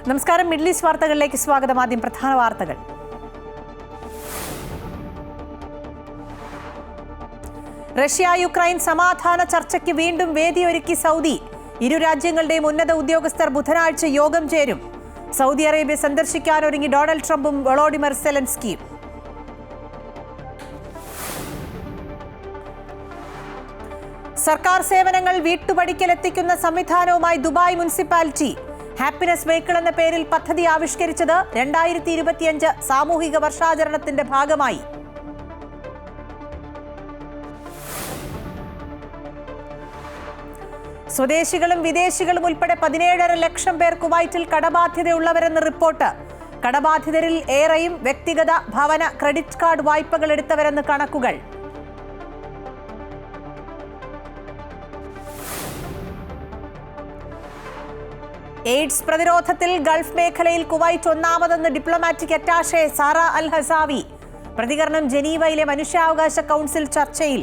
നമസ്കാരം. Middle east വാർത്തകളിലേക്ക് സ്വാഗതം. ആദ്യം പ്രധാന വാർത്തകൾ. റഷ്യ യുക്രൈൻ സമാധാന ചർച്ചയ്ക്ക് വീണ്ടും വേദിയൊരുക്കി സൗദി. ഇരു രാജ്യങ്ങളുടെയും ഉന്നത ഉദ്യോഗസ്ഥർ ബുധനാഴ്ച യോഗം ചേരും. സൗദി അറേബ്യ സന്ദർശിക്കാനൊരുങ്ങി ഡൊണാൾഡ് ട്രംപും വൊളോഡിമർ സെലൻസ്കിയും. സർക്കാർ സേവനങ്ങൾ വീട്ടുപടിക്കലെത്തിക്കുന്ന സംവിധാനവുമായി ദുബായ് മുനിസിപ്പാലിറ്റി. ഹാപ്പിനെസ് വെഹിക്കിൾ എന്ന പേരിൽ പദ്ധതി ആവിഷ്കരിച്ചത് 2025 സാമൂഹിക വർഷാചരണത്തിന്റെ ഭാഗമായി. സ്വദേശികളും വിദേശികളും ഉൾപ്പെടെ 17.5 ലക്ഷം പേർ കുവൈറ്റിൽ കടബാധ്യതയുള്ളവരെന്ന് റിപ്പോർട്ട്. കടബാധിതരിൽ ഏറെയും വ്യക്തിഗത ഭവന ക്രെഡിറ്റ് കാർഡ് വായ്പകൾ എടുത്തവരെന്ന് കണക്കുകൾ. എയ്ഡ്സ് പ്രതിരോധത്തിൽ ഗൾഫ് മേഖലയിൽ കുവൈറ്റ് ഒന്നാമതെന്ന് diplomatic attache Sara al Hasawi. പ്രതികരണം ജനീവയിലെ മനുഷ്യാവകാശ കൗൺസിൽ ചർച്ചയിൽ.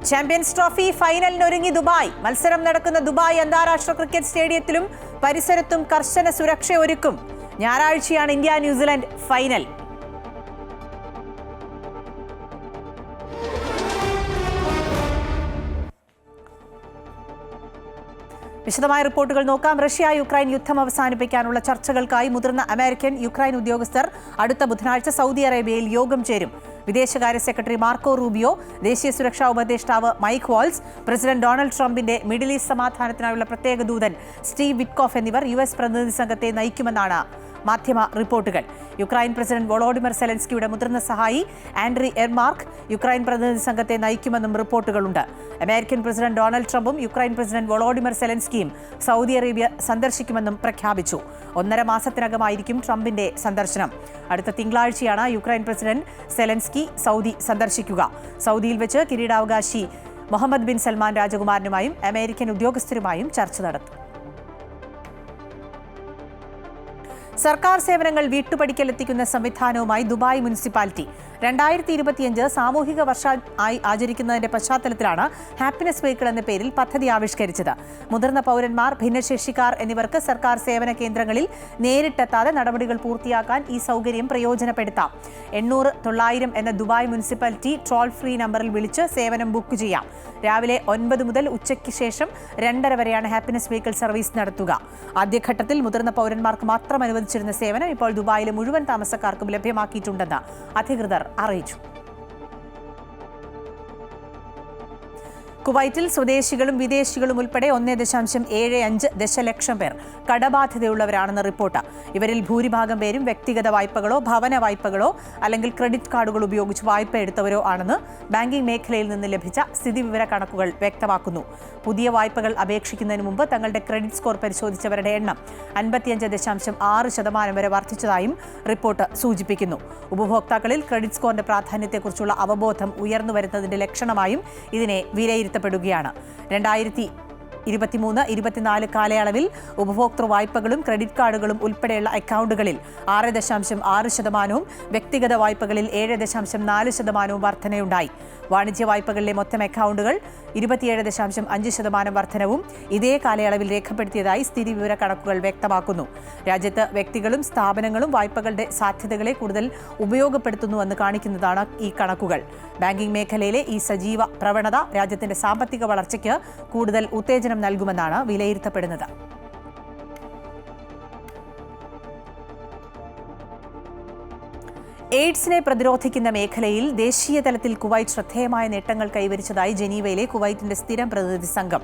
ചാമ്പ്യൻസ് ട്രോഫി ഫൈനലിനൊരുങ്ങി ദുബായ്. മത്സരം നടക്കുന്ന ദുബായ് അന്താരാഷ്ട്ര ക്രിക്കറ്റ് സ്റ്റേഡിയത്തിലും പരിസരത്തും കർശന സുരക്ഷ ഒരുക്കും. ഞായറാഴ്ചയാണ് ഇന്ത്യ ന്യൂസിലൻഡ് ഫൈനൽ. വിശദമായ റിപ്പോർട്ടുകൾ നോക്കാം. റഷ്യ യുക്രൈൻ യുദ്ധം അവസാനിപ്പിക്കാനുള്ള ചർച്ചകൾക്കായി മുതിർന്ന അമേരിക്കൻ യുക്രൈൻ ഉദ്യോഗസ്ഥർ അടുത്ത ബുധനാഴ്ച സൗദി അറേബ്യയിൽ യോഗം ചേരും. വിദേശകാര്യ സെക്രട്ടറി മാർക്കോ റൂബിയോ, ദേശീയ സുരക്ഷാ ഉപദേഷ്ടാവ് മൈക്ക് വാൾസ്, പ്രസിഡന്റ് ഡൊണാൾഡ് ട്രംപിന്റെ മിഡിൽ ഈസ്റ്റ് സമാധാനത്തിനായുള്ള പ്രത്യേക ദൂതൻ സ്റ്റീവ് വിറ്റ്കോഫ് എന്നിവർ US പ്രതിനിധി സംഘത്തെ നയിക്കുമെന്നാണ് മാധ്യമ റിപ്പോർട്ടുകൾ. യുക്രൈൻ പ്രസിഡന്റ് വൊളോഡിമർ സെലൻസ്കിയുടെ മുതിർന്ന സഹായി ആൻഡ്രി എർമാർക്ക് യുക്രൈൻ പ്രതിനിധി സംഘത്തെ നയിക്കുമെന്നും റിപ്പോർട്ടുകളുണ്ട്. അമേരിക്കൻ പ്രസിഡന്റ് ഡൊണാൾഡ് ട്രംപും യുക്രൈൻ പ്രസിഡന്റ് വൊളോഡിമർ സെലൻസ്കിയും സൗദി അറേബ്യ സന്ദർശിക്കുമെന്നും പ്രഖ്യാപിച്ചു. 1.5 മാസത്തിനകമായിരിക്കും ട്രംപിന്റെ സന്ദർശനം. അടുത്ത തിങ്കളാഴ്ചയാണ് യുക്രൈൻ പ്രസിഡന്റ് സെലൻസ്കി സൗദി സന്ദർശിക്കുക. സൗദിയിൽ വെച്ച് കിരീടാവകാശി മുഹമ്മദ് ബിൻ സൽമാൻ രാജകുമാരനുമായും അമേരിക്കൻ ഉദ്യോഗസ്ഥരുമായും ചർച്ച നടത്തും. സർക്കാർ സേവനങ്ങൾ വീട്ടുപടിക്കലെത്തിക്കുന്ന സംവിധാനവുമായി ദുബായ് മുനിസിപ്പാലിറ്റി. 2025 സാമൂഹിക വർഷമായി ആചരിക്കുന്നതിന്റെ പശ്ചാത്തലത്തിലാണ് ഹാപ്പിനെസ് വെഹിക്കിൾ എന്ന പേരിൽ പദ്ധതി ആവിഷ്കരിച്ചത്. മുതിർന്ന പൗരന്മാർ, ഭിന്നശേഷിക്കാർ എന്നിവർക്ക് സർക്കാർ സേവന കേന്ദ്രങ്ങളിൽ നേരിട്ടെത്താതെ നടപടികൾ പൂർത്തിയാക്കാൻ ഈ സൗകര്യം പ്രയോജനപ്പെടുത്താം. 800-900 എന്ന ദുബായ് മുനിസിപ്പാലിറ്റി ടോൾ ഫ്രീ നമ്പറിൽ വിളിച്ച് സേവനം ബുക്ക് ചെയ്യാം. രാവിലെ 9 മുതൽ ഉച്ചയ്ക്ക് ശേഷം 2:30 വരെയാണ് ഹാപ്പിനെസ് വെഹിക്കിൾ സർവീസ് നടത്തുക. ആദ്യഘട്ടത്തിൽ മുതിർന്ന പൗരന്മാർക്ക് മാത്രം അനുവദിച്ചിരുന്ന സേവനം ഇപ്പോൾ ദുബായിലെ മുഴുവൻ താമസക്കാർക്കും ലഭ്യമാക്കിയിട്ടുണ്ടെന്ന് അധികൃതർ അറിയിച്ചു. കുവൈറ്റിൽ സ്വദേശികളും വിദേശികളും ഉൾപ്പെടെ 1.75 ദശലക്ഷം പേർ കടബാധ്യതയുള്ളവരാണെന്ന് റിപ്പോർട്ട്. ഇവരിൽ ഭൂരിഭാഗം പേരും വ്യക്തിഗത വായ്പകളോ ഭവന വായ്പകളോ അല്ലെങ്കിൽ ക്രെഡിറ്റ് കാർഡുകൾ ഉപയോഗിച്ച് വായ്പ എടുത്തവരോ ആണെന്ന് ബാങ്കിംഗ് മേഖലയിൽ നിന്ന് ലഭിച്ച സ്ഥിതിവിവര കണക്കുകൾ വ്യക്തമാക്കുന്നു. പുതിയ വായ്പകൾ അപേക്ഷിക്കുന്നതിന് മുമ്പ് തങ്ങളുടെ ക്രെഡിറ്റ് സ്കോർ പരിശോധിച്ചവരുടെ എണ്ണം 55.6% വരെ വർദ്ധിച്ചതായും റിപ്പോർട്ട് സൂചിപ്പിക്കുന്നു. ഉപഭോക്താക്കളിൽ ക്രെഡിറ്റ് സ്കോറിന്റെ പ്രാധാന്യത്തെക്കുറിച്ചുള്ള അവബോധം ഉയർന്നു വരുന്നതിന്റെ ലക്ഷണമായും ഇതിനെ വിലയിരുത്തുന്നു. 2023-24 കാലയളവിൽ ഉപഭോക്തൃ വായ്പകളും ക്രെഡിറ്റ് കാർഡുകളും ഉൾപ്പെടെയുള്ള അക്കൗണ്ടുകളിൽ 6.6%, വ്യക്തിഗത വായ്പകളിൽ 7.4% വർധനയുണ്ടായി. വാണിജ്യ വായ്പകളിലെ മൊത്തം അക്കൗണ്ടുകൾ 27.5% വർധനവും ഇതേ കാലയളവിൽ രേഖപ്പെടുത്തിയതായി സ്ഥിതിവിവര കണക്കുകൾ വ്യക്തമാക്കുന്നു. രാജ്യത്ത് വ്യക്തികളും സ്ഥാപനങ്ങളും വായ്പകളുടെ സാധ്യതകളെ കൂടുതൽ ഉപയോഗപ്പെടുത്തുന്നുവെന്ന് കാണിക്കുന്നതാണ് ഈ കണക്കുകൾ. ബാങ്കിംഗ് മേഖലയിലെ ഈ സജീവ പ്രവണത രാജ്യത്തിന്റെ സാമ്പത്തിക വളർച്ചയ്ക്ക് കൂടുതൽ ഉത്തേജനം നൽകുമെന്നാണ് വിലയിരുത്തപ്പെടുന്നത്. എയ്ഡ്സിനെ പ്രതിരോധിക്കുന്ന മേഖലയിൽ ദേശീയ തലത്തിൽ കുവൈറ്റ് ശ്രദ്ധേയമായ നേട്ടങ്ങൾ കൈവരിച്ചതായി ജനീവയിലെ കുവൈറ്റിന്റെ സ്ഥിരം പ്രതിനിധി സംഘം.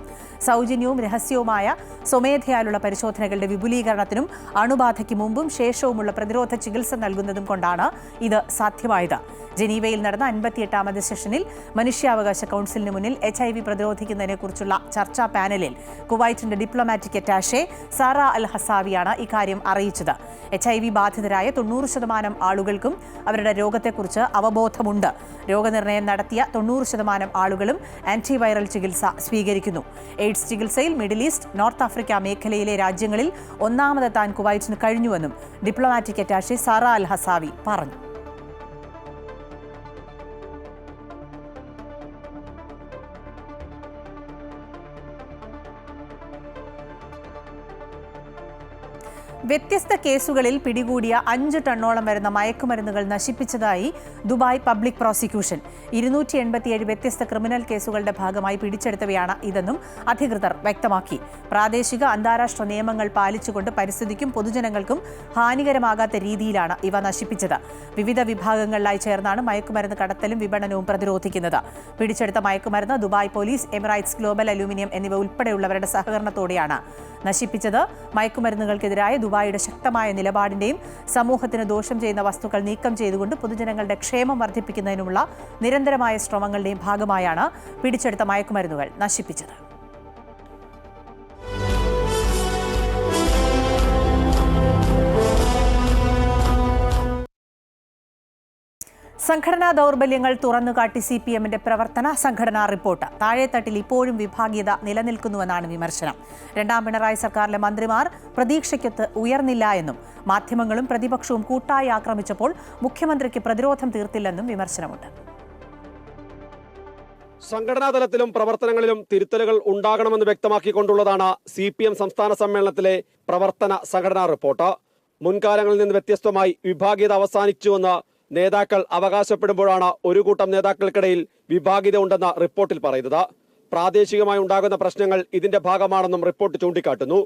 സൗജന്യവും രഹസ്യവുമായ സ്വമേധയാലുള്ള പരിശോധനകളുടെ വിപുലീകരണത്തിനും അണുബാധയ്ക്ക് മുമ്പും ശേഷവുമുള്ള പ്രതിരോധ ചികിത്സ നൽകുന്നതും കൊണ്ടാണ് ഇത് സാധ്യമായത്. ജനീവയിൽ നടന്ന 58ാമത് സെഷനിൽ മനുഷ്യാവകാശ കൗൺസിലിന് മുന്നിൽ HIV പ്രതിരോധിക്കുന്നതിനെക്കുറിച്ചുള്ള ചർച്ചാ പാനലിൽ കുവൈറ്റിന്റെ ഡിപ്ലോമാറ്റിക് അറ്റാഷെ സാറ അൽ ഹസാവിയാണ് ഇക്കാര്യം അറിയിച്ചത്. HIV ബാധിതരായ 90% ആളുകൾക്കും അവരുടെ രോഗത്തെക്കുറിച്ച് അവബോധമുണ്ട്. രോഗനിർണയം നടത്തിയ 90% ആളുകളും ആന്റിവൈറൽ ചികിത്സ സ്വീകരിക്കുന്നു. എയ്ഡ്സ് ചികിത്സയിൽ മിഡിൽ ഈസ്റ്റ്, നോർത്ത് ആഫ്രിക്ക മേഖലയിലെ രാജ്യങ്ങളിൽ ഒന്നാമതെത്താൻ കുവൈറ്റിന് കഴിഞ്ഞുവെന്നും diplomatic attache Sara al Hasawi പറഞ്ഞു. വ്യത്യസ്ത കേസുകളിൽ പിടികൂടിയ 5 ടണ്ണോളം വരുന്ന മയക്കുമരുന്നുകൾ നശിപ്പിച്ചതായി ദുബായ് പബ്ലിക് പ്രോസിക്യൂഷൻ. 287 വ്യത്യസ്ത ക്രിമിനൽ കേസുകളുടെ ഭാഗമായി പിടിച്ചെടുത്തവയാണ് ഇതെന്നും അധികൃതർ വ്യക്തമാക്കി. പ്രാദേശിക അന്താരാഷ്ട്ര നിയമങ്ങൾ പാലിച്ചുകൊണ്ട് പരിസ്ഥിതിക്കും പൊതുജനങ്ങൾക്കും ഹാനികരമാകാത്ത രീതിയിലാണ് ഇവ നശിപ്പിച്ചത്. വിവിധ വിഭാഗങ്ങളിലായി ചേർന്നാണ് മയക്കുമരുന്ന് കടത്തലും വിപണനവും പ്രതിരോധിക്കുന്നത്. പിടിച്ചെടുത്ത മയക്കുമരുന്ന് Dubai police, Emirates global aluminium എന്നിവ ഉൾപ്പെടെയുള്ളവരുടെ സഹകരണത്തോടെയാണ് നശിപ്പിച്ചത്. മയക്കുമരുന്നുകൾക്കെതിരായ ദുബായിയുടെ ശക്തമായ നിലപാടിന്റെയും സമൂഹത്തിന് ദോഷം ചെയ്യുന്ന വസ്തുക്കൾ നീക്കം ചെയ്തുകൊണ്ട് പൊതുജനങ്ങളുടെ ക്ഷേമം വർദ്ധിപ്പിക്കുന്നതിനുമുള്ള നിരന്തരമായ ശ്രമങ്ങളുടെയും ഭാഗമായാണ് പിടിച്ചെടുത്ത മയക്കുമരുന്നുകൾ നശിപ്പിച്ചത്. സംഘടനാ ദൗർബല്യങ്ങൾ തുറന്നുകാട്ടി CPMന്റെ പ്രവർത്തന സംഘടനാ റിപ്പോർട്ട്. താഴെത്തട്ടിൽ ഇപ്പോഴും വിഭാഗീയത നിലനിൽക്കുന്നുവെന്നാണ് വിമർശനം. രണ്ടാം പിണറായി സർക്കാരിലെ മന്ത്രിമാർ പ്രതീക്ഷയ്ക്കൊത്ത് ഉയർന്നില്ല എന്നും മാധ്യമങ്ങളും പ്രതിപക്ഷവും കൂട്ടായി ആക്രമിച്ചപ്പോൾ മുഖ്യമന്ത്രിക്ക് പ്രതിരോധം തീർത്തില്ലെന്നും വിമർശനമുണ്ട്. സംഘടനാതലത്തിലും പ്രവർത്തനങ്ങളിലും തിരുത്തലുകൾ ഉണ്ടാകണമെന്ന് വ്യക്തമാക്കിക്കൊണ്ടുള്ളതാണ് CPM സംസ്ഥാന സമ്മേളനത്തിലെ പ്രവർത്തന സംഘടനാ റിപ്പോർട്ട്. മുൻകാലങ്ങളിൽ നിന്ന് വ്യത്യസ്തമായി വിഭാഗീയത അവസാനിച്ചുവെന്ന് നേതാക്കൾ അവകാശപ്പെടുമ്പോഴാണ് ഒരു കൂട്ടം നേതാക്കൾക്കിടയിൽ വിഭാഗീയത ഉണ്ടെന്ന റിപ്പോർട്ടിൽ പറയുന്നത്. പ്രാദേശികമായി ഉണ്ടാകുന്ന പ്രശ്നങ്ങൾ ഇതിന്റെ ഭാഗമാണെന്നും റിപ്പോർട്ട് ചൂണ്ടിക്കാട്ടുന്നു.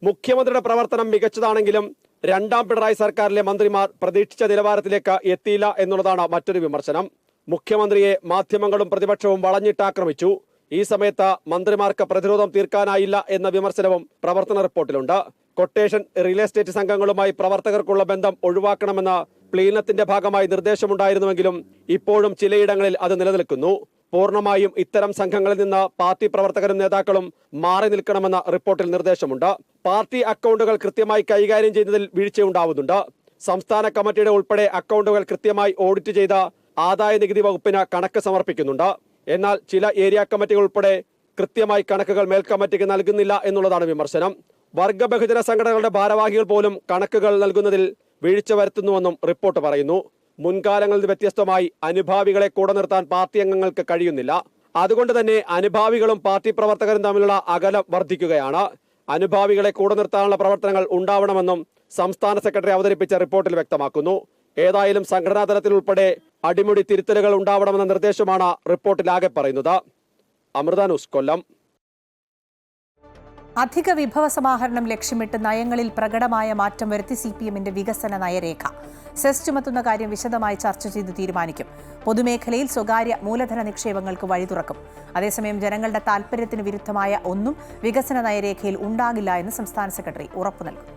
മുഖ്യമന്ത്രിയുടെ പ്രവർത്തനം മികച്ചതാണെങ്കിലും രണ്ടാം പിണറായി സർക്കാരിലെ മന്ത്രിമാർ പ്രതീക്ഷിച്ച നിലവാരത്തിലേക്ക് എത്തിയില്ല എന്നുള്ളതാണ് മറ്റൊരു വിമർശനം. മുഖ്യമന്ത്രിയെ മാധ്യമങ്ങളും പ്രതിപക്ഷവും വളഞ്ഞിട്ടാക്രമിച്ചു. ഈ സമയത്ത് മന്ത്രിമാർക്ക് പ്രതിരോധം തീർക്കാനായില്ല എന്ന വിമർശനവും പ്രവർത്തന റിപ്പോർട്ടിലുണ്ട്. കൊട്ടേഷൻ, റിയൽ എസ്റ്റേറ്റ് സംഘങ്ങളുമായി പ്രവർത്തകർക്കുള്ള ബന്ധം ഒഴിവാക്കണമെന്ന് പ്ലീനത്തിന്റെ ഭാഗമായി നിർദ്ദേശമുണ്ടായിരുന്നുവെങ്കിലും ഇപ്പോഴും ചിലയിടങ്ങളിൽ അത് നിലനിൽക്കുന്നു. പൂർണ്ണമായും ഇത്തരം സംഘങ്ങളിൽ നിന്ന് പാർട്ടി പ്രവർത്തകരും നേതാക്കളും മാറി നിൽക്കണമെന്ന റിപ്പോർട്ടിൽ നിർദ്ദേശമുണ്ട്. പാർട്ടി അക്കൗണ്ടുകൾ കൃത്യമായി കൈകാര്യം ചെയ്യുന്നതിൽ വീഴ്ചയുണ്ടാവുന്നുണ്ട്. സംസ്ഥാന കമ്മിറ്റിയുടെ ഉൾപ്പെടെ അക്കൗണ്ടുകൾ കൃത്യമായി ഓഡിറ്റ് ചെയ്ത ആദായ നികുതി വകുപ്പിന് കണക്ക് സമർപ്പിക്കുന്നുണ്ട്. എന്നാൽ ചില ഏരിയ കമ്മിറ്റികൾ ഉൾപ്പെടെ കൃത്യമായി കണക്കുകൾ മേൽക്കമ്മിറ്റിക്ക് നൽകുന്നില്ല എന്നുള്ളതാണ് വിമർശനം. വർഗ ബഹുജന സംഘടനകളുടെ ഭാരവാഹികൾ പോലും കണക്കുകൾ നൽകുന്നതിൽ വീഴ്ച വരുത്തുന്നുവെന്നും റിപ്പോർട്ട് പറയുന്നു. മുൻകാലങ്ങളിൽ വ്യത്യസ്തമായി അനുഭാവികളെ കൂടെ നിർത്താൻ പാർട്ടി അംഗങ്ങൾക്ക് കഴിയുന്നില്ല. അതുകൊണ്ട് തന്നെ അനുഭാവികളും പാർട്ടി പ്രവർത്തകരും തമ്മിലുള്ള അകലം വർദ്ധിക്കുകയാണ്. അനുഭാവികളെ കൂടെ നിർത്താനുള്ള പ്രവർത്തനങ്ങൾ ഉണ്ടാവണമെന്നും സംസ്ഥാന സെക്രട്ടറി അവതരിപ്പിച്ച റിപ്പോർട്ടിൽ വ്യക്തമാക്കുന്നു. ഏതായാലും സംഘടനാ തലത്തിൽ ഉൾപ്പെടെ അടിമുടി തിരുത്തലുകൾ ഉണ്ടാവണമെന്ന നിർദ്ദേശമാണ് റിപ്പോർട്ടിലാകെ പറയുന്നത്. അമൃത ന്യൂസ്, കൊല്ലം. അധിക വിഭവ സമാഹരണം ലക്ഷ്യമിട്ട് നയങ്ങളിൽ പ്രകടമായ മാറ്റം വരുത്തി CPMന്റെ വികസന നയരേഖ. സെസ് ചുമത്തുന്ന കാര്യം വിശദമായി ചർച്ച ചെയ്ത് തീരുമാനിക്കും. പൊതുമേഖലയിൽ സ്വകാര്യ മൂലധന നിക്ഷേപങ്ങൾക്ക് വഴി തുറക്കും. അതേസമയം ജനങ്ങളുടെ താൽപര്യത്തിന് വിരുദ്ധമായ ഒന്നും വികസന നയരേഖയിൽ ഉണ്ടാകില്ല എന്ന് സംസ്ഥാന സെക്രട്ടറി ഉറപ്പു നൽകും.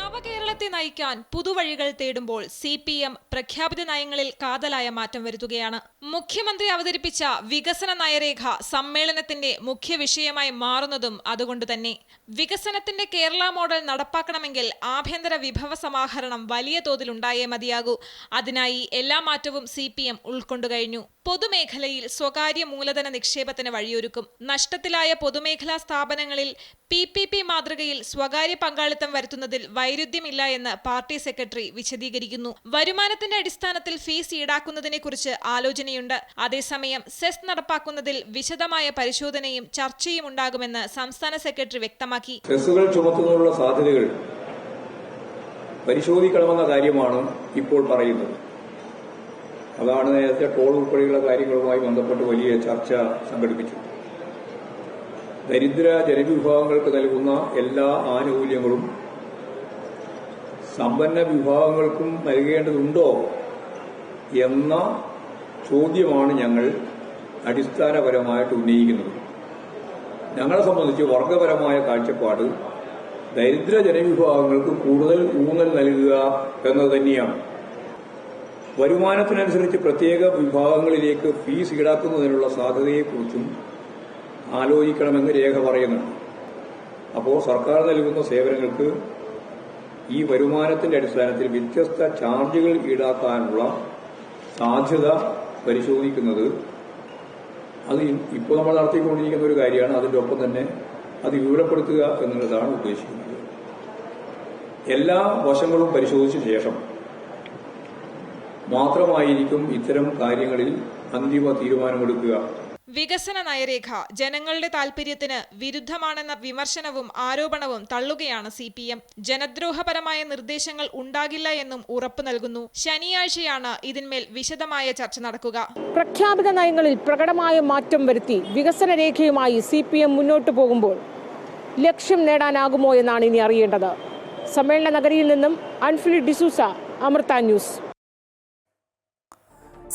നവകേരളത്തെ നയിക്കാൻ പുതുവഴികൾ തേടുമ്പോൾ CPM പ്രഖ്യാപിത നയങ്ങളിൽ കാതലായ മാറ്റം വരുത്തുകയാണ്. മുഖ്യമന്ത്രി അവതരിപ്പിച്ച വികസന നയരേഖ സമ്മേളനത്തിന്റെ മുഖ്യ വിഷയമായി മാറുന്നതും അതുകൊണ്ട് തന്നെ. വികസനത്തിന്റെ കേരള മോഡൽ നടപ്പാക്കണമെങ്കിൽ ആഭ്യന്തര വിഭവ സമാഹരണം വലിയ തോതിൽ ഉണ്ടായേ മതിയാകൂ. അതിനായി എല്ലാ മാറ്റവും CPM ഉൾക്കൊണ്ടുകഴിഞ്ഞു. പൊതുമേഖലയിൽ സ്വകാര്യ മൂലധന നിക്ഷേപത്തിന് വഴിയൊരുക്കും. നഷ്ടത്തിലായ പൊതുമേഖലാ സ്ഥാപനങ്ങളിൽ PPP മാതൃകയിൽ സ്വകാര്യ പങ്കാളിത്തം വരുത്തുന്നതിൽ വൈരുദ്ധ്യമില്ല എന്ന് പാർട്ടി സെക്രട്ടറി വിശദീകരിക്കുന്നു. വരുമാനത്തിന്റെ അടിസ്ഥാനത്തിൽ ഫീസ് ഈടാക്കുന്നതിനെ കുറിച്ച് ആലോചനയുണ്ട്. അതേസമയം സെസ് നടപ്പാക്കുന്നതിൽ വിശദമായ പരിശോധനയും ചർച്ചയും ഉണ്ടാകുമെന്ന് സംസ്ഥാന സെക്രട്ടറി വ്യക്തമാക്കി. സെസ്സുകൾ ചുമത്തുന്നതിനുള്ള സാധ്യതകൾ പരിശോധിക്കണമെന്ന കാര്യമാണ് ഇപ്പോൾ പറയുന്നത്. അതാണ് നേരത്തെ ടോൾ ഉൾപ്പെടെയുള്ള കാര്യങ്ങളുമായി ബന്ധപ്പെട്ട് വലിയ ചർച്ച സംഘടിപ്പിച്ചു. ദരിദ്ര ജനവിഭാഗങ്ങൾക്ക് നൽകുന്ന എല്ലാ ആനുകൂല്യങ്ങളും സമ്പന്ന വിഭാഗങ്ങൾക്കും നൽകേണ്ടതുണ്ടോ എന്ന ചോദ്യമാണ് ഞങ്ങൾ അടിസ്ഥാനപരമായിട്ട് ഉന്നയിക്കുന്നത്. ഞങ്ങളെ സംബന്ധിച്ച് വർഗപരമായ കാഴ്ചപ്പാട് ദരിദ്ര ജനവിഭാഗങ്ങൾക്ക് കൂടുതൽ ഊന്നൽ നൽകുക എന്നത് തന്നെയാണ്. വരുമാനത്തിനനുസരിച്ച് പ്രത്യേക വിഭാഗങ്ങളിലേക്ക് ഫീസ് ഈടാക്കുന്നതിനുള്ള സാധ്യതയെക്കുറിച്ചും ആലോചിക്കണമെന്ന് രേഖ പറയുന്നുണ്ട്. അപ്പോൾ സർക്കാർ നൽകുന്ന സേവനങ്ങൾക്ക് ഈ വരുമാനത്തിന്റെ അടിസ്ഥാനത്തിൽ വ്യത്യസ്ത ചാർജുകൾ ഈടാക്കാനുള്ള സാധ്യത പരിശോധിക്കുന്നത് അത് ഇപ്പോൾ നമ്മൾ നടത്തിക്കൊണ്ടിരിക്കുന്ന ഒരു കാര്യമാണ്. അതിൻ്റെ ഒപ്പം തന്നെ അത് വിവരപ്പെടുത്തുക എന്നുള്ളതാണ് ഉദ്ദേശിക്കുന്നത്. എല്ലാ വശങ്ങളും പരിശോധിച്ച ശേഷം മാത്രമായിരിക്കും ഇത്തരം കാര്യങ്ങളിൽ അന്തിമ തീരുമാനമെടുക്കുക. വികസന നയരേഖ ജനങ്ങളുടെ താൽപര്യത്തിന് വിരുദ്ധമാണെന്ന വിമർശനവും ആരോപണവും തള്ളുകയാണ് CPM. ജനദ്രോഹപരമായ നിർദ്ദേശങ്ങൾ ഉണ്ടാകില്ല എന്നും ഉറപ്പു നൽകുന്നു. ശനിയാഴ്ചയാണ് ഇതിന്മേൽ വിശദമായ ചർച്ച നടക്കുക. പ്രഖ്യാപിത നയങ്ങളിൽ പ്രകടമായ മാറ്റം വരുത്തി വികസന രേഖയുമായി CPM മുന്നോട്ടു പോകുമ്പോൾ ലക്ഷ്യം നേടാനാകുമോ എന്നാണ് ഇനി അറിയേണ്ടത്. സമ്മേളന നഗരിയിൽ നിന്നും അൻഫിലി ഡിസൂസ, അമൃത ന്യൂസ്.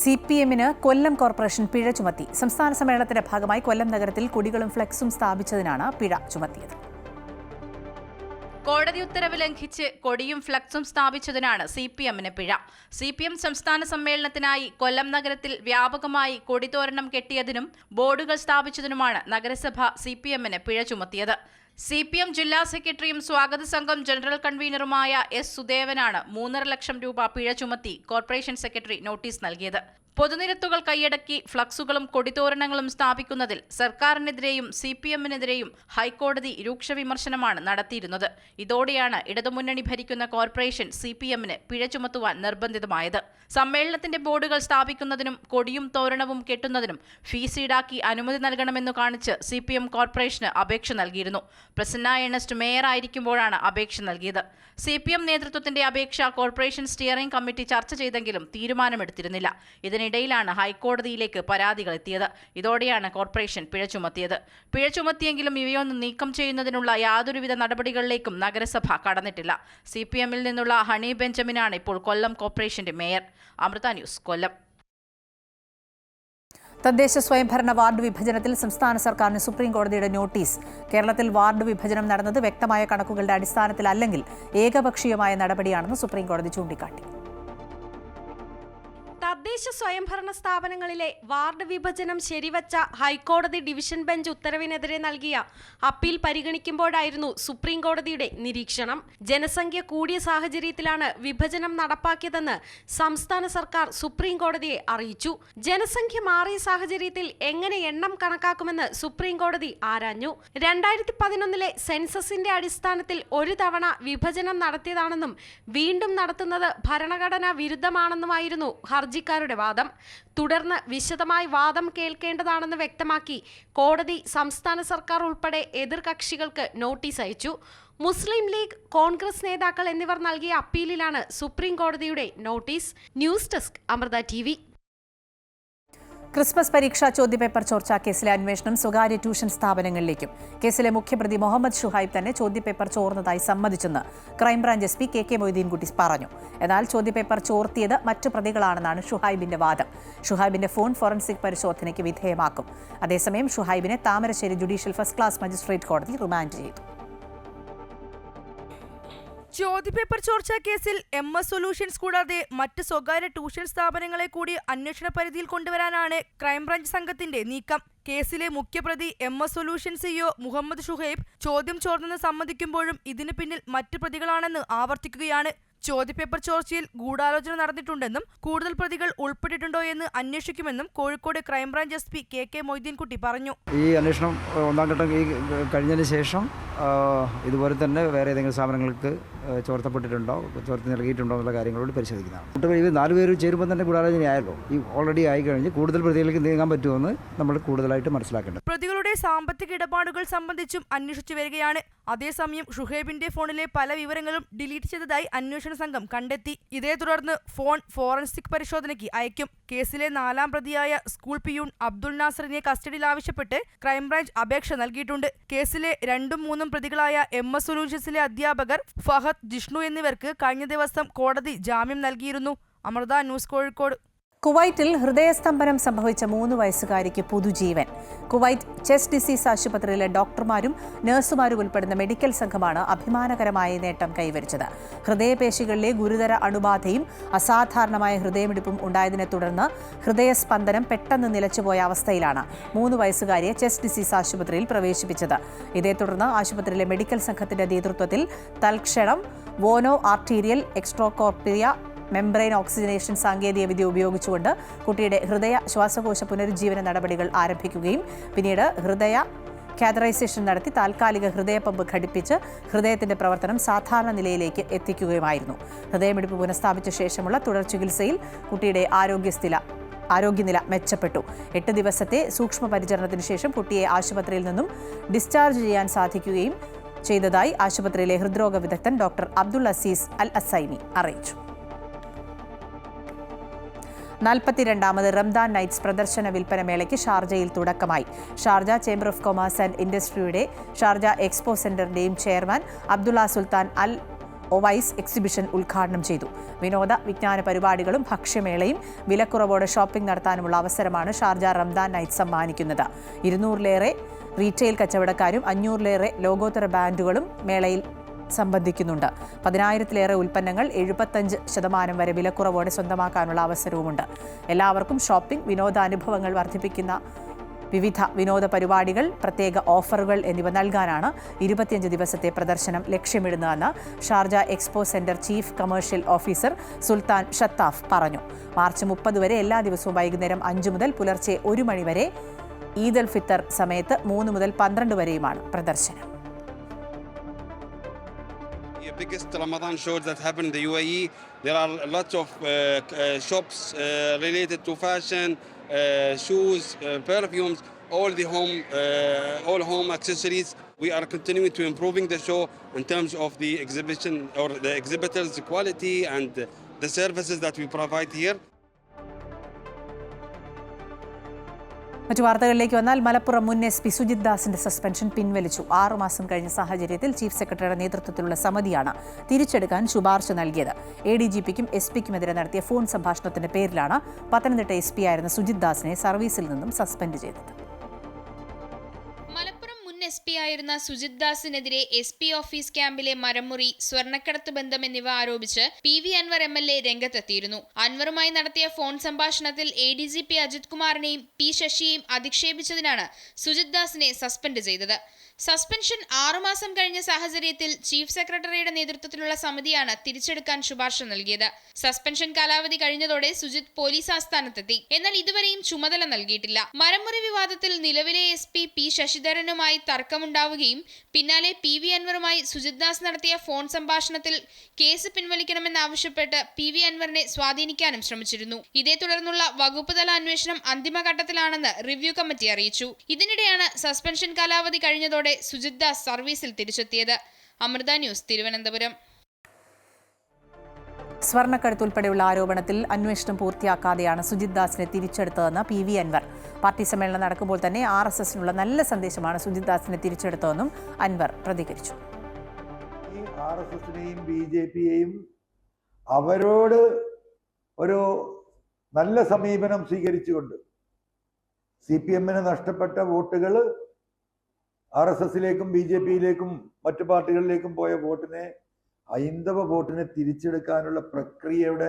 CPM-ന് കൊല്ലം കോർപ്പറേഷൻ പിഴ ചുമത്തി. സംസ്ഥാന സമ്മേളനത്തിന്റെ ഭാഗമായി കൊല്ലം നഗരത്തിൽ കൊടികളും ഫ്ലെക്സും സ്ഥാപിച്ചതിനാണ് പിഴ ചുമത്തിയത്. കോടതി ഉത്തരവ് ലംഘിച്ച് കൊടിയും ഫ്ലക്സും സ്ഥാപിച്ചതിനാണ് CPM-ന് പിഴ. CPM സംസ്ഥാന സമ്മേളനത്തിനായി കൊല്ലം നഗരത്തിൽ വ്യാപകമായി കൊടിതോരണം കെട്ടിയതിനും ബോർഡുകൾ സ്ഥാപിച്ചതിനുമാണ് നഗരസഭ CPM-ന് പിഴ ചുമത്തിയത്. CPM ജില്ലാ സെക്രട്ടറിയും സ്വാഗത സംഘം ജനറൽ കൺവീനറുമായ S. സുദേവനാണ് 3.5 ലക്ഷം രൂപ പിഴ ചുമത്തി കോർപ്പറേഷൻ സെക്രട്ടറി നോട്ടീസ് നൽകിയത്. പൊതുനിരത്തുകൾ കൈയടക്കി ഫ്ലക്സുകളും കൊടിതോരണങ്ങളും സ്ഥാപിക്കുന്നതിൽ സർക്കാരിനെതിരെയും CPM-നെതിരെയും ഹൈക്കോടതി രൂക്ഷ വിമർശനമാണ് നടത്തിയിരുന്നത്. ഇതോടെയാണ് ഇടതുമുന്നണി ഭരിക്കുന്ന കോർപ്പറേഷൻ CPM-ന് പിഴ ചുമത്തുവാൻ നിർബന്ധിതമായത്. സമ്മേളനത്തിന്റെ ബോർഡുകൾ സ്ഥാപിക്കുന്നതിനും കൊടിയും തോരണവും കെട്ടുന്നതിനും ഫീസ് ഈടാക്കി അനുമതി നൽകണമെന്നു കാണിച്ച് CPM കോർപ്പറേഷന് അപേക്ഷ നൽകിയിരുന്നു. പ്രസന്ന ഏണസ്റ്റ് മേയറായിരിക്കുമ്പോഴാണ് അപേക്ഷ നൽകിയത്. CPM നേതൃത്വത്തിന്റെ അപേക്ഷ കോർപ്പറേഷൻ സ്റ്റിയറിംഗ് കമ്മിറ്റി ചർച്ച ചെയ്തെങ്കിലും തീരുമാനമെടുത്തിരുന്നില്ല. ഇതിനിടയിലാണ് ഹൈക്കോടതിയിലേക്ക് പരാതികൾ എത്തിയത്. ഇതോടെയാണ് കോർപ്പറേഷൻ പിഴ ചുമത്തിയത്. പിഴ ചുമത്തിയെങ്കിലും ഇവയൊന്നും നീക്കം ചെയ്യുന്നതിനുള്ള യാതൊരുവിധ നടപടികളിലേക്കും നഗരസഭ കടന്നിട്ടില്ല. CPM-ൽ നിന്നുള്ള ഹണി ബെഞ്ചമിനാണ് ഇപ്പോൾ കൊല്ലം കോർപ്പറേഷന്റെ മേയർ. അമൃത ന്യൂസ്, കൊല്ലം. തദ്ദേശ സ്വയംഭരണ വാർഡ് വിഭജനത്തിൽ സംസ്ഥാന സർക്കാരിന് സുപ്രീം കോടതിയുടെ നോട്ടീസ്. കേരളത്തിൽ വാർഡ് വിഭജനം നടന്നത് വ്യക്തമായ കണക്കുകളുടെ അടിസ്ഥാനത്തിലല്ലെങ്കിൽ ഏകപക്ഷീയമായ നടപടിയാണെന്ന് സുപ്രീം കോടതി ചൂണ്ടിക്കാട്ടി. തദ്ദേശ സ്വയംഭരണ സ്ഥാപനങ്ങളിലെ വാർഡ് വിഭജനം ശരിവച്ച ഹൈക്കോടതി ഡിവിഷൻ ബെഞ്ച് ഉത്തരവിനെതിരെ നൽകിയ അപ്പീൽ പരിഗണിക്കുമ്പോഴായിരുന്നു സുപ്രീം കോടതിയുടെ നിരീക്ഷണം. ജനസംഖ്യ കൂടിയ സാഹചര്യത്തിലാണ് വിഭജനം നടപ്പാക്കിയതെന്ന് സംസ്ഥാന സർക്കാർ സുപ്രീം കോടതിയെ അറിയിച്ചു. ജനസംഖ്യ മാറിയ സാഹചര്യത്തിൽ എങ്ങനെ എണ്ണം കണക്കാക്കുമെന്ന് സുപ്രീം കോടതി ആരാഞ്ഞു. 2011 സെൻസസിന്റെ അടിസ്ഥാനത്തിൽ ഒരു തവണ വിഭജനം നടത്തിയതാണെന്നും വീണ്ടും നടത്തുന്നത് ഭരണഘടനാ വിരുദ്ധമാണെന്നുമായിരുന്നു ഹർജിക്കാരുടെ വാദം. തുടർന്ന് വിശദമായി വാദം കേൾക്കേണ്ടതാണെന്ന് വ്യക്തമാക്കി കോടതി സംസ്ഥാന സർക്കാർ ഉൾപ്പെടെ എതിർകക്ഷികൾക്ക് നോട്ടീസ് അയച്ചു. മുസ്ലിം ലീഗ്, കോൺഗ്രസ് നേതാക്കൾ എന്നിവർ നൽകിയ അപ്പീലിലാണ് സുപ്രീം കോടതിയുടെ notice. News desk, Amrita TV. Christmas പരീക്ഷാ ചോദ്യപേപ്പർ ചോർച്ചാ കേസിലെ അന്വേഷണം സ്വകാര്യ ട്യൂഷൻ സ്ഥാപനങ്ങളിലേക്കും. കേസിലെ മുഖ്യപ്രതി മുഹമ്മദ് ഷുഹൈബ് തന്നെ ചോദ്യപേപ്പർ ചോർന്നതായി സമ്മതിച്ചെന്ന് ക്രൈംബ്രാഞ്ച് SP KK മൊയ്തീൻകുട്ടി പറഞ്ഞു. എന്നാൽ ചോദ്യപേപ്പർ ചോർത്തിയത് മറ്റു പ്രതികളാണെന്നാണ് ഷുഹൈബിന്റെ വാദം. ഷുഹൈബിന്റെ ഫോൺ ഫോറൻസിക് പരിശോധനയ്ക്ക് വിധേയമാക്കും. അതേസമയം ഷുഹൈബിനെ Thamarassery judicial first class magistrate കോടതി റിമാൻഡ് ചെയ്തു. ചോദ്യപേപ്പർ ചോർച്ചാ കേസിൽ MS സൊല്യൂഷൻസ് കൂടാതെ മറ്റ് സ്വകാര്യ ട്യൂഷൻ സ്ഥാപനങ്ങളെ കൂടി അന്വേഷണ പരിധിയിൽ കൊണ്ടുവരാനാണ് ക്രൈംബ്രാഞ്ച് സംഘത്തിന്റെ നീക്കം. കേസിലെ മുഖ്യപ്രതി MS solutions CEO Muhammad Shuhaib ചോദ്യം ചോർന്നെന്ന് സമ്മതിക്കുമ്പോഴും ഇതിന് പിന്നിൽ മറ്റു പ്രതികളാണെന്ന് ആവർത്തിക്കുകയാണ്. ചോദ്യപേപ്പർ ചോർച്ചയിൽ ഗൂഢാലോചന നടന്നിട്ടുണ്ടെന്നും കൂടുതൽ പ്രതികൾ ഉൾപ്പെട്ടിട്ടുണ്ടോ എന്ന് അന്വേഷിക്കുമെന്നും Kozhikode crime branch SP KK Moideenkutty പറഞ്ഞു. ഈ അന്വേഷണം ഒന്നാം ഘട്ടം കഴിഞ്ഞതിന് ശേഷം ഇതുപോലെ തന്നെ വേറെ ഏതെങ്കിലും സ്ഥാപനങ്ങൾക്ക് ചോർത്തപ്പെട്ടിട്ടുണ്ടോ, ചോർത്തി നൽകിയിട്ടുണ്ടോ എന്നുള്ള കാര്യങ്ങളോട് പരിശോധിക്കുന്നതാണ്. ഇത് 4 പേര് ചേരുമ്പോൾ തന്നെ ഗൂഢാലോചനയായല്ലോ. ഈ ഓൾറെഡി ആയി കഴിഞ്ഞ് കൂടുതൽ പ്രതികളിലേക്ക് നീങ്ങാൻ പറ്റുമെന്ന് നമ്മൾ കൂടുതലായിട്ട് മനസ്സിലാക്കേണ്ടത്. പ്രതികളുടെ സാമ്പത്തിക ഇടപാടുകൾ സംബന്ധിച്ചും അന്വേഷിച്ചു വരികയാണ്. അതേസമയം ഷുഹൈബിന്റെ ഫോണിലെ പല വിവരങ്ങളും ഡിലീറ്റ് ചെയ്തതായി അന്വേഷണ സംഘം കണ്ടെത്തി. ഇതേ തുടർന്ന് ഫോൺ ഫോറൻസിക് പരിശോധനയ്ക്ക് അയക്കും. കേസിലെ 4ാം പ്രതിയായ സ്കൂൾ പിയൂൺ അബ്ദുൾ നാസറിനെ കസ്റ്റഡിയിൽ ആവശ്യപ്പെട്ട് ക്രൈംബ്രാഞ്ച് അപേക്ഷ നൽകിയിട്ടുണ്ട്. കേസിലെ 2ഉം 3ഉം പ്രതികളായ MS സൊല്യൂഷൻസിലെ അധ്യാപകർ ഫഹദ്, ജിഷ്ണു എന്നിവർക്ക് കഴിഞ്ഞ ദിവസം കോടതി ജാമ്യം നൽകിയിരുന്നു. അമൃത ന്യൂസ്, കോഴിക്കോട്. കുവൈറ്റിൽ ഹൃദയസ്തംഭനം സംഭവിച്ച 3 വയസ്സുകാരിക്ക് പുതുജീവൻ. കുവൈറ്റ് ചെസ്റ്റ് ഡിസീസ് ആശുപത്രിയിലെ ഡോക്ടർമാരും നഴ്സുമാരും ഉൾപ്പെടുന്ന മെഡിക്കൽ സംഘമാണ് അഭിമാനകരമായ നേട്ടം കൈവരിച്ചത്. ഹൃദയപേശികളിലെ ഗുരുതര അണുബാധയും അസാധാരണമായ ഹൃദയമിടിപ്പും ഉണ്ടായതിനെ തുടർന്ന് ഹൃദയസ്പന്ദനം പെട്ടെന്ന് നിലച്ചുപോയ അവസ്ഥയിലാണ് 3 വയസ്സുകാരിയെ ചെസ്റ്റ് ഡിസീസ് ആശുപത്രിയിൽ പ്രവേശിപ്പിച്ചത്. ഇതേ തുടർന്ന് ആശുപത്രിയിലെ മെഡിക്കൽ സംഘത്തിന്റെ നേതൃത്വത്തിൽ തൽക്ഷണം വോനോ ആർട്ടീരിയൽ എക്സ്ട്രോകോർട്ടിയ മെംബ്രെയിൻ ഓക്സിജനേഷൻ സാങ്കേതികവിദ്യ ഉപയോഗിച്ചുകൊണ്ട് കുട്ടിയുടെ ഹൃദയ ശ്വാസകോശ പുനരുജ്ജീവന നടപടികൾ ആരംഭിക്കുകയും പിന്നീട് ഹൃദയ കാതറൈസേഷൻ നടത്തി താൽക്കാലിക ഹൃദയ പമ്പ് ഘടിപ്പിച്ച് ഹൃദയത്തിന്റെ പ്രവർത്തനം സാധാരണ നിലയിലേക്ക് എത്തിക്കുകയുമായിരുന്നു. ഹൃദയമിടിപ്പ് പുനഃസ്ഥാപിച്ച ശേഷമുള്ള തുടർ ചികിത്സയിൽ കുട്ടിയുടെ ആരോഗ്യനില മെച്ചപ്പെട്ടു. 8 ദിവസത്തെ സൂക്ഷ്മ പരിചരണത്തിന് ശേഷം കുട്ടിയെ ആശുപത്രിയിൽ നിന്നും ഡിസ്ചാർജ് ചെയ്യാൻ സാധിക്കുകയും ചെയ്തതായി ആശുപത്രിയിലെ ഹൃദ്രോഗ വിദഗ്ധൻ doctor Abdul Aziz al Asaimi അറിയിച്ചു. 42ാമത് റംദാൻ നൈറ്റ്സ് പ്രദർശന വിൽപ്പന മേളയ്ക്ക് ഷാർജയിൽ തുടക്കമായി. Sharjah chamber of commerce and ഇൻഡസ്ട്രിയുടെ ഷാർജ എക്സ്പോ സെന്ററിന്റെയും chairman Abdullah Sultan al Owais exhibition ഉദ്ഘാടനം ചെയ്തു. വിനോദ വിജ്ഞാന പരിപാടികളും ഭക്ഷ്യമേളയും വിലക്കുറവോടെ ഷോപ്പിംഗ് നടത്താനുമുള്ള അവസരമാണ് ഷാർജ റംദാൻ നൈറ്റ് സമ്മാനിക്കുന്നത്. 200-ലേറെ റീറ്റെയിൽ കച്ചവടക്കാരും 500-ലേറെ ലോകോത്തര ബാൻഡുകളും മേളയിൽ സംബന്ധിക്കുന്നുണ്ട്. 10,000-ലേറെ ഉൽപ്പന്നങ്ങൾ 75% വരെ വിലക്കുറവോടെ സ്വന്തമാക്കാനുള്ള അവസരവുമുണ്ട്. എല്ലാവർക്കും ഷോപ്പിംഗ്, വിനോദാനുഭവങ്ങൾ വർദ്ധിപ്പിക്കുന്ന വിവിധ വിനോദ പരിപാടികൾ, പ്രത്യേക ഓഫറുകൾ എന്നിവ നൽകാനാണ് 25 ദിവസത്തെ പ്രദർശനം ലക്ഷ്യമിടുന്നതെന്ന് Sharjah expo centre chief commercial officer Sultan Shattaf പറഞ്ഞു. മാർച്ച് 30 വരെ എല്ലാ ദിവസവും വൈകുന്നേരം 5 മുതൽ പുലർച്ചെ 1 മണി വരെ, ഈദ് അൽ ഫിത്തർ സമയത്ത് 3 മുതൽ 12 വരെയുമാണ് പ്രദർശനം. The biggest Ramadan shows that happen in the UAE. There are lots of shops related to fashion, shoes, perfumes, all home accessories. We are continuing to improving the show in terms of the exhibition or the exhibitors' quality and the services that we provide here. മറ്റു വാർത്തകളിലേക്ക് വന്നാൽ മലപ്പുറം മുൻ SP Sujith ദാസിന്റെ suspension പിൻവലിച്ചു. 6 മാസം കഴിഞ്ഞ സാഹചര്യത്തിൽ chief സെക്രട്ടറിയുടെ നേതൃത്വത്തിലുള്ള സമിതിയാണ് തിരിച്ചെടുക്കാൻ ശുപാർശ നൽകിയത്. ADGPക്കും SP-ക്കുമെതിരെ നടത്തിയ ഫോൺ സംഭാഷണത്തിന്റെ പേരിലാണ് പത്തനംതിട്ട SP ആയിരുന്ന സുജിത് ദാസിനെ സർവീസിൽ നിന്നും സസ്പെൻഡ് ചെയ്തത്. SP ആയിരുന്ന സുജിത് ദാസിനെതിരെ SP ഓഫീസ് ക്യാമ്പിലെ മരമുറി, സ്വർണ്ണക്കടത്ത് ബന്ധം എന്നിവ ആരോപിച്ച് PV അൻവർ MLA രംഗത്തെത്തിയിരുന്നു. അൻവറുമായി നടത്തിയ ഫോൺ സംഭാഷണത്തിൽ ADGP അജിത് കുമാറിനെയും P ശശിയെയും അധിക്ഷേപിച്ചതിനാണ് സുജിത് ദാസിനെ സസ്പെൻഡ് ചെയ്തത്. സസ്പെൻഷൻ 6 മാസം കഴിഞ്ഞ സാഹചര്യത്തിൽ ചീഫ് സെക്രട്ടറിയുടെ നേതൃത്വത്തിലുള്ള സമിതിയാണ് തിരിച്ചെടുക്കാൻ ശുപാർശ നൽകിയത്. സസ്പെൻഷൻ കാലാവധി കഴിഞ്ഞതോടെ സുജിത് പോലീസ് ആസ്ഥാനത്തെത്തി. എന്നാൽ ഇതുവരെയും ചുമതല നൽകിയിട്ടില്ല. മരമുറി വിവാദത്തിൽ നിലവിലെ SP P ശശിധരനുമായി തർക്കമുണ്ടാവുകയും പിന്നാലെ PV അൻവറുമായി സുജിത് ദാസ് നടത്തിയ ഫോൺ സംഭാഷണത്തിൽ കേസ് പിൻവലിക്കണമെന്നാവശ്യപ്പെട്ട് PV അൻവറിനെ സ്വാധീനിക്കാനും ശ്രമിച്ചിരുന്നു. ഇതേ തുടർന്നുള്ള വകുപ്പ് തല അന്വേഷണം അന്തിമഘട്ടത്തിലാണെന്ന് റിവ്യൂ കമ്മിറ്റി അറിയിച്ചു. ഇതിനിടെയാണ് സസ്പെൻഷൻ കാലാവധി കഴിഞ്ഞതോടെ സുജിത് ദാസ് സർവീസിൽ തിരിച്ചെത്തിയത്. അമൃത ന്യൂസ്, തിരുവനന്തപുരം. സ്വർണ്ണക്കടത്ത് ഉൾപ്പെടെയുള്ള ആരോപണത്തിൽ അന്വേഷണം പൂർത്തിയാക്കാതെയാണ് സുജിത് ദാസിനെ തിരിച്ചെടുത്തതെന്ന് PV അൻവർ. പാർട്ടി സമ്മേളനം നടക്കുമ്പോൾ തന്നെ RSSനുള്ള നല്ല സന്ദേശമാണ് സുജിത് ദാസിനെ തിരിച്ചെടുത്തതെന്നും അൻവർ പ്രതികരിച്ചു. RSSനെയും BJPയെയും അവരോട് ഒരു നല്ല സമീപനം സ്വീകരിച്ചുകൊണ്ട് CPMന് നഷ്ടപ്പെട്ട വോട്ടുകൾ RSSലേക്കും BJPയിലേക്കും മറ്റു പാർട്ടികളിലേക്കും പോയ വോട്ടിനെ, ഹൈന്ദവ വോട്ടിനെ തിരിച്ചെടുക്കാനുള്ള പ്രക്രിയയുടെ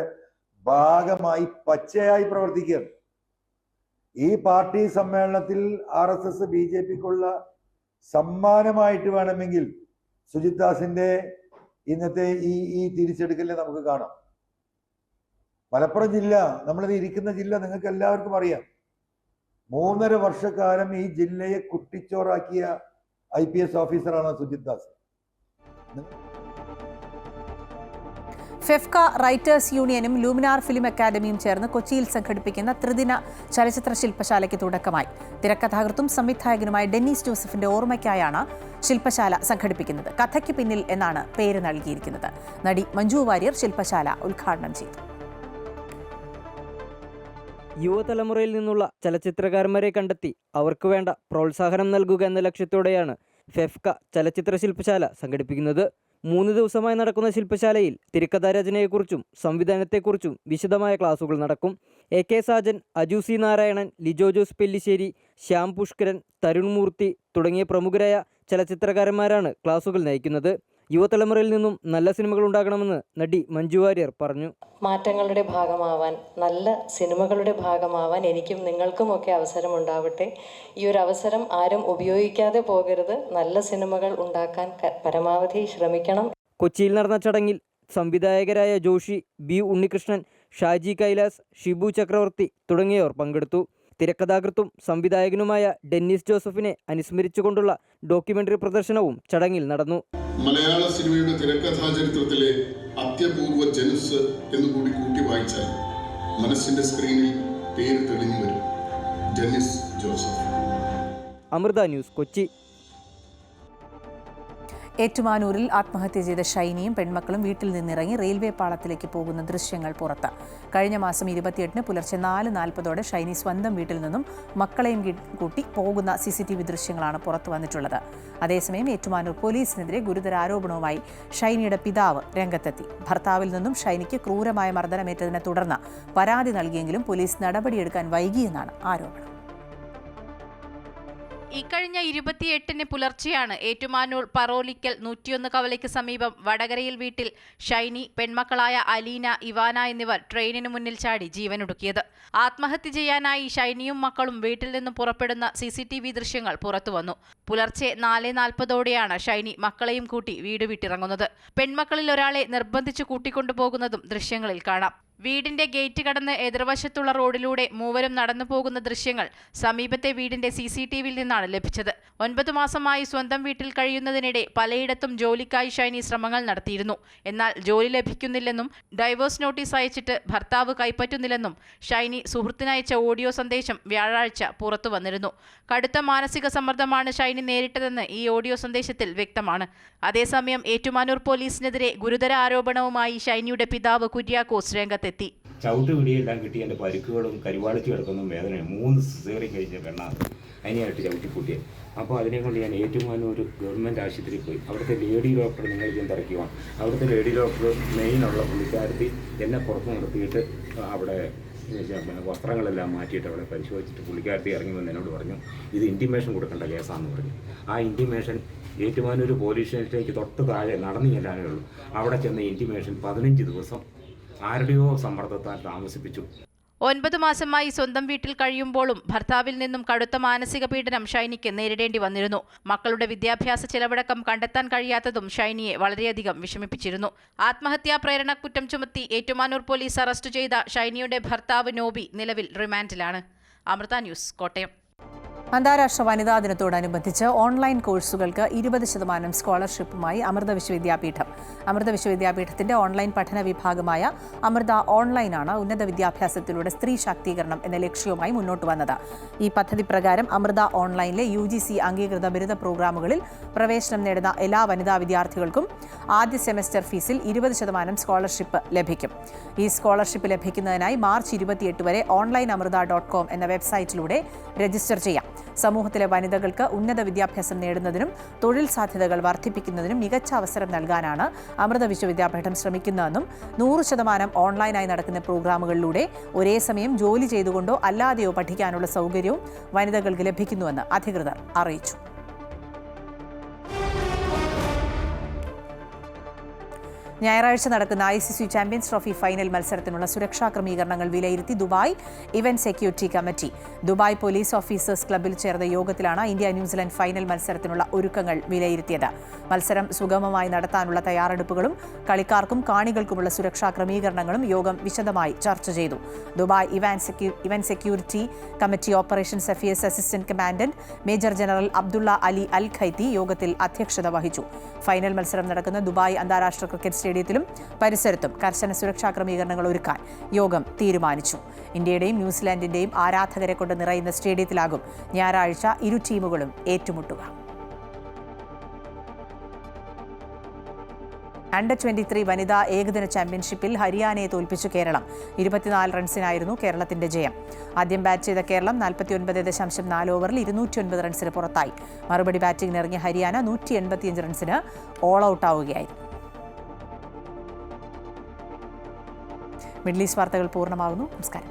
ഭാഗമായി പച്ചയായി പ്രവർത്തിക്കുകയാണ്. ഈ പാർട്ടി സമ്മേളനത്തിൽ RSS BJPക്കുള്ള സമ്മാനമായിട്ട് വേണമെങ്കിൽ സുജിത് ദാസിന്റെ ഇന്നത്തെ ഈ തിരിച്ചെടുക്കലിനെ നമുക്ക് കാണാം. മലപ്പുറം ജില്ല, നമ്മളിത് ഇരിക്കുന്ന ജില്ല നിങ്ങൾക്ക് എല്ലാവർക്കും അറിയാം. 3.5 വർഷക്കാലം ഈ ജില്ലയെ കുട്ടിച്ചോറാക്കിയ IPS ഓഫീസറാണ് സുജിത് ദാസ്. ഫെഫ്ക റൈറ്റേഴ്സ് യൂണിയനും ലൂമിനാർ ഫിലിം അക്കാദമിയും ചേർന്ന് കൊച്ചിയിൽ സംഘടിപ്പിക്കുന്ന ത്രിദിന ചലച്ചിത്ര ശില്പശാലയ്ക്ക് തുടക്കമായി. തിരക്കഥാകൃത്തും സംവിധായകനുമായ ഡെന്നീസ് ജോസഫിന്റെ ഓർമ്മയ്ക്കായാണ് ശില്പശാല സംഘടിപ്പിക്കുന്നത്. കഥയ്ക്ക് പിന്നിൽ എന്നാണ് പേര് നൽകിയിരിക്കുന്നത്. നടി മഞ്ജു വാര്യർ ശില്പശാല ഉദ്ഘാടനം ചെയ്തു. യുവതലമുറയിൽ നിന്നുള്ള ചലച്ചിത്രകാരന്മാരെ കണ്ടെത്തി അവർക്ക് വേണ്ട പ്രോത്സാഹനം നൽകുക എന്ന ലക്ഷ്യത്തോടെയാണ് ഫെഫ്ക ചലച്ചിത്ര ശില്പശാല സംഘടിപ്പിക്കുന്നത്. 3 ദിവസമായി നടക്കുന്ന ശില്പശാലയിൽ തിരക്കഥാരചനയെക്കുറിച്ചും സംവിധാനത്തെക്കുറിച്ചും വിശദമായ ക്ലാസുകൾ നടക്കും. AK സാജൻ, അജു C നാരായണൻ, ലിജോ ജോസ് പെല്ലിശ്ശേരി, ശ്യാം പുഷ്കരൻ, തരുൺ മൂർത്തി തുടങ്ങിയ പ്രമുഖരായ ചലച്ചിത്രകാരന്മാരാണ് ക്ലാസുകൾ നയിക്കുന്നത്. യുവതലമുറയിൽ നിന്നും നല്ല സിനിമകൾ ഉണ്ടാകണമെന്ന് നടി മഞ്ജു വാര്യർ പറഞ്ഞു. മാറ്റങ്ങളുടെ ഭാഗമാവാൻ, നല്ല സിനിമകളുടെ ഭാഗമാവാൻ എനിക്കും നിങ്ങൾക്കുമൊക്കെ അവസരം ഉണ്ടാവട്ടെ. ഈ ഒരു അവസരം ആരും ഉപയോഗിക്കാതെ പോകരുത്. നല്ല സിനിമകൾ ഉണ്ടാക്കാൻ പരമാവധി ശ്രമിക്കണം. കൊച്ചിയിൽ നടന്ന ചടങ്ങിൽ സംവിധായകരായ ജോഷി, B ഉണ്ണികൃഷ്ണൻ, ഷാജി കൈലാസ്, ഷിബു ചക്രവർത്തി തുടങ്ങിയവർ പങ്കെടുത്തു. തിരക്കഥാകൃത്തും സംവിധായകനുമായ ഡെന്നീസ് ജോസഫിനെ അനുസ്മരിച്ചുകൊണ്ടുള്ള ഡോക്യുമെന്ററി പ്രദർശനവും ചടങ്ങിൽ നടന്നു. മലയാള സിനിമയുടെ തിരക്കഥാ ചരിത്രത്തിലെ അത്യപൂർവ ജനുസ് എന്നുകൂടി കൂട്ടി വായിച്ചാൽ മനസ്സിന്റെ സ്ക്രീനിൽ പേര് തെളിഞ്ഞു വരും. ഡെന്നിസ് ജോസഫ്. അമൃത ന്യൂസ്, കൊച്ചി. ഏറ്റുമാനൂരിൽ ആത്മഹത്യ ചെയ്ത ഷൈനിയും പെൺമക്കളും വീട്ടിൽ നിന്നിറങ്ങി റെയിൽവേ പാളത്തിലേക്ക് പോകുന്ന ദൃശ്യങ്ങൾ പുറത്ത്. കഴിഞ്ഞ മാസം 28-ന് പുലർച്ചെ 4:40 ഷൈനി സ്വന്തം വീട്ടിൽ നിന്നും മക്കളെയും കൂട്ടി പോകുന്ന CCTV ദൃശ്യങ്ങളാണ് പുറത്തു വന്നിട്ടുള്ളത്. അതേസമയം ഏറ്റുമാനൂർ പോലീസിനെതിരെ ഗുരുതര ആരോപണവുമായി ഷൈനിയുടെ പിതാവ് രംഗത്തെത്തി. ഭർത്താവിൽ നിന്നും ഷൈനിക്ക് ക്രൂരമായ മർദ്ദനമേറ്റതിനെ തുടർന്ന് പരാതി നൽകിയെങ്കിലും പോലീസ് നടപടിയെടുക്കാൻ വൈകിയെന്നാണ് ആരോപണം. ഇക്കഴിഞ്ഞ 28-ന് പുലർച്ചെയാണ് ഏറ്റുമാനൂർ പറോലിക്കൽ 101 കവലയ്ക്ക് സമീപം വടകരയിൽ വീട്ടിൽ ഷൈനി, പെൺമക്കളായ അലീന, ഇവാന എന്നിവർ ട്രെയിനിന് മുന്നിൽ ചാടി ജീവനൊടുക്കിയത്. ആത്മഹത്യ ചെയ്യാനായി ഷൈനിയും മക്കളും വീട്ടിൽ നിന്നും പുറപ്പെടുന്ന CCTV ദൃശ്യങ്ങൾ പുറത്തുവന്നു. പുലർച്ചെ 4:40 ഷൈനി മക്കളെയും കൂട്ടി വീട് വിട്ടിറങ്ങുന്നത്. പെൺമക്കളിൽ ഒരാളെ നിർബന്ധിച്ചു കൂട്ടിക്കൊണ്ടുപോകുന്നതും ദൃശ്യങ്ങളിൽ കാണാം. വീടിന്റെ ഗേറ്റ് കടന്ന് എതിർവശത്തുള്ള റോഡിലൂടെ മൂവരും നടന്നു പോകുന്ന ദൃശ്യങ്ങൾ സമീപത്തെ വീടിന്റെ CCTVയിൽ നിന്നാണ് ലഭിച്ചത്. 9 മാസമായി സ്വന്തം വീട്ടിൽ കഴിയുന്നതിനിടെ പലയിടത്തും ജോലിക്കായി ഷൈനി ശ്രമങ്ങൾ നടത്തിയിരുന്നു. എന്നാൽ ജോലി ലഭിക്കുന്നില്ലെന്നും ഡൈവോഴ്സ് നോട്ടീസ് അയച്ചിട്ട് ഭർത്താവ് കൈപ്പറ്റുന്നില്ലെന്നും ഷൈനി സുഹൃത്തിനയച്ച ഓഡിയോ സന്ദേശം വ്യാഴാഴ്ച പുറത്തു വന്നിരുന്നു. കടുത്ത മാനസിക സമ്മർദ്ദമാണ് ഷൈനി നേരിട്ടതെന്ന് ഈ ഓഡിയോ സന്ദേശത്തിൽ വ്യക്തമാണ്. അതേസമയം ഏറ്റുമാനൂർ പോലീസിനെതിരെ ഗുരുതര ആരോപണവുമായി ഷൈനിയുടെ പിതാവ് കുര്യാക്കോസ് രംഗത്തെത്തി. ചവിട്ടുപിടിയെല്ലാം കിട്ടി എൻ്റെ പരിക്കുകളും കരിവാളിച്ച് കിടക്കുന്ന വേദനയും 3 സിസേറിയൻ കഴിച്ച പെണ്ണാണ് അതിനായിട്ട് ചവിട്ടിക്കൂട്ടിയത്. അപ്പോൾ അതിനെക്കൊണ്ട് ഞാൻ ഏറ്റുമാനൂർ ഗവൺമെൻറ് ആശുപത്രിയിൽ പോയി. അവിടുത്തെ ലേഡി ഡോക്ടർ നിങ്ങൾ ഇതിന് തിരക്കുവാണ്. അവിടുത്തെ ലേഡി ഡോക്ടർ മെയിനുള്ള പുള്ളിക്കാരത്തി എന്നെ പുറത്ത് നിർത്തിയിട്ട് അവിടെ വസ്ത്രങ്ങളെല്ലാം മാറ്റിയിട്ട് അവിടെ പരിശോധിച്ചിട്ട് പുള്ളിക്കാരത്തി ഇറങ്ങി വന്ന് എന്നോട് പറഞ്ഞു ഇത് ഇൻറ്റിമേഷൻ കൊടുക്കേണ്ട കേസാണെന്ന് പറഞ്ഞു. ആ ഇൻറ്റിമേഷൻ ഏറ്റുമാനൂർ പോലീസ് സ്റ്റേഷനിലേക്ക് തൊട്ട് താഴെ നടന്നു ചെല്ലാനേ ഉള്ളൂ. അവിടെ ചെന്ന ഇൻറ്റിമേഷൻ 15 ദിവസം ആരുടെയോ സമ്മർദ്ദത്താൽ താമസിപ്പിച്ചു. 9 മാസമായി സ്വന്തം വീട്ടിൽ കഴിയുമ്പോഴും ഭർത്താവിൽ നിന്നും കടുത്ത മാനസിക പീഡനം ഷൈനിക്ക് നേരിടേണ്ടി വന്നിരുന്നു. മക്കളുടെ വിദ്യാഭ്യാസ ചെലവടക്കം കണ്ടെത്താൻ കഴിയാത്തതും ഷൈനിയെ വളരെയധികം വിഷമിപ്പിച്ചിരുന്നു. ആത്മഹത്യാ പ്രേരണ കുറ്റം ചുമത്തി ഏറ്റുമാനൂർ പോലീസ് അറസ്റ്റ് ചെയ്ത ഷൈനിയുടെ ഭർത്താവ് നോബി നിലവിൽ റിമാൻഡിലാണ്. അമൃത ന്യൂസ്, കോട്ടയം. അന്താരാഷ്ട്ര വനിതാ ദിനത്തോടനുബന്ധിച്ച് ഓൺലൈൻ കോഴ്സുകൾക്ക് 20% സ്കോളർഷിപ്പുമായി അമൃത വിശ്വവിദ്യാപീഠം. അമൃത വിശ്വവിദ്യാപീഠത്തിന്റെ ഓൺലൈൻ പഠന വിഭാഗമായ അമൃത ഓൺലൈനാണ് ഉന്നത വിദ്യാഭ്യാസത്തിലൂടെ സ്ത്രീ ശാക്തീകരണം എന്ന ലക്ഷ്യവുമായി മുന്നോട്ട് വന്നത്. ഈ പദ്ധതി പ്രകാരം അമൃത ഓൺലൈനിലെ UGC അംഗീകൃത ബിരുദ പ്രോഗ്രാമുകളിൽ പ്രവേശനം നേടുന്ന എല്ലാ വനിതാ വിദ്യാർത്ഥികൾക്കും ആദ്യ സെമസ്റ്റർ ഫീസിൽ 20% സ്കോളർഷിപ്പ് ലഭിക്കും. ഈ സ്കോളർഷിപ്പ് ലഭിക്കുന്നതിനായി മാർച്ച് 28 വരെ onlineamrita.com എന്ന വെബ്സൈറ്റിലൂടെ രജിസ്റ്റർ ചെയ്യാം. സമൂഹത്തിലെ വനിതകൾക്ക് ഉന്നത വിദ്യാഭ്യാസം നേടുന്നതിനും തൊഴിൽ സാധ്യതകൾ വർദ്ധിപ്പിക്കുന്നതിനും മികച്ച അവസരം നൽകാനാണ് അമൃത വിശ്വവിദ്യാപീഠം ശ്രമിക്കുന്നതെന്നും 100% ഓൺലൈനായി നടക്കുന്ന പ്രോഗ്രാമുകളിലൂടെ ഒരേ സമയം ജോലി ചെയ്തുകൊണ്ടോ അല്ലാതെയോ പഠിക്കാനുള്ള സൗകര്യവും വനിതകൾക്ക് ലഭിക്കുന്നുവെന്ന് അധികൃതർ അറിയിച്ചു. ഞായറാഴ്ച നടക്കുന്ന ICC ചാമ്പ്യൻസ് ട്രോഫി ഫൈനൽ മത്സരത്തിനുള്ള സുരക്ഷാ ക്രമീകരണങ്ങൾ വിലയിരുത്തി Dubai event security committee. Dubai police officers ക്ലബ്ബിൽ ചേർന്ന യോഗത്തിലാണ് ഇന്ത്യ ന്യൂസിലൻഡ് ഫൈനൽ മത്സരത്തിനുള്ള ഒരുക്കങ്ങൾ വിലയിരുത്തിയത്. മത്സരം സുഗമമായി നടത്താനുള്ള തയ്യാറെടുപ്പുകളും കളിക്കാർക്കും കാണികൾക്കുമുള്ള സുരക്ഷാ ക്രമീകരണങ്ങളും യോഗം വിശദമായി ചർച്ച ചെയ്തു. Dubai event security committee operations affairs assistant commandant major general Abdullah Ali al Khaithi യോഗത്തിൽ അധ്യക്ഷത വഹിച്ചു. ഫൈനൽ മത്സരം നടക്കുന്ന ദുബായ് അന്താരാഷ്ട്ര ക്രിക്കറ്റ് സ്റ്റേഡിയത്തിലും പരിസരത്തും കർശന സുരക്ഷാ ക്രമീകരണങ്ങൾ ഒരുക്കാൻ യോഗം തീരുമാനിച്ചു. ഇന്ത്യയുടെയും ന്യൂസിലാൻഡിന്റെയും ആരാധകരെ കൊണ്ട് നിറയുന്ന സ്റ്റേഡിയത്തിലാകും ഞായറാഴ്ച ഇരു ടീമുകളും ഏറ്റുമുട്ടുക. അണ്ടർ-23 വനിതാ ഏകദിന ചാമ്പ്യൻഷിപ്പിൽ ഹരിയാനയെ തോൽപ്പിച്ചു കേരളം. 24 റൺസിനായിരുന്നു കേരളത്തിന്റെ ജയം. ആദ്യം ബാറ്റ് ചെയ്ത കേരളം 49.4 ഓവറിൽ 209 റൺസിന് പുറത്തായി. മറുപടി ബാറ്റിംഗിനിറങ്ങിയ ഹരിയാന 185 റൺസിന് ഓൾ ഔട്ട് ആവുകയായിരുന്നു. മിഡിൽ ഈസ്റ്റ് വാർത്തകൾ പൂർണ്ണമാകുന്നു. നമസ്കാരം.